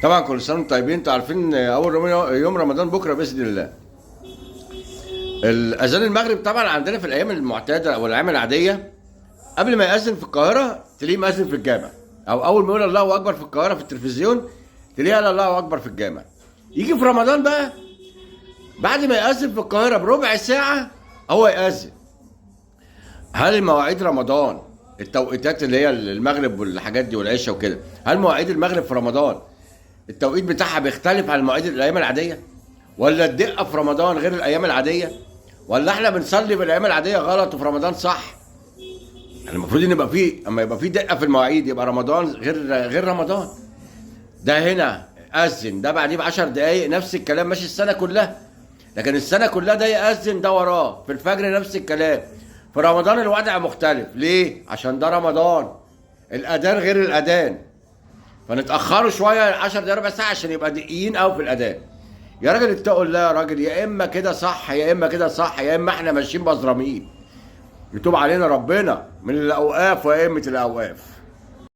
طبعا كل سنه وانتم طيبين. انتوا عارفين اول يوم رمضان بكره باذن الله. الاذان المغرب طبعا عندنا في الايام المعتاده او الايام العاديه قبل ما يأذن في القاهره تلاقيه مأذن في الجامع، او اول ما يقول الله اكبر في القاهره في التلفزيون تلاقيه قال الله اكبر في الجامع. يجي في رمضان بقى بعد ما يأذن في القاهره بربع ساعه هو يأذن. هل مواعيد رمضان التوقيتات اللي هي المغرب والحاجات دي والعشاء وكده، هل مواعيد المغرب في رمضان التوقيت بتاعها بيختلف عن مواعيد الايام العاديه؟ ولا الدقه في رمضان غير الايام العاديه؟ ولا احنا بنصلي في الايام العاديه غلط وفي رمضان صح؟ يعني المفروض ان يبقى فيه، اما يبقى فيه دقه في المواعيد يبقى رمضان غير رمضان. ده هنا اذن، ده بعديه ب 10 دقائق نفس الكلام ماشي السنه كلها. لكن السنه كلها ده يأذن ده وراه، في الفجر نفس الكلام. في رمضان الوضع مختلف، ليه؟ عشان ده رمضان، الاذان غير الاذان، فنتاخروا شويه 10 دقايق ربع ساعه عشان يبقى دقيقين قوي في الاذان. يا راجل اتقوا الله يا راجل، يا اما كده صح يا اما كده صح، يا اما احنا ماشيين بزرامين. يتوب علينا ربنا من الاوقاف وائمه الاوقاف.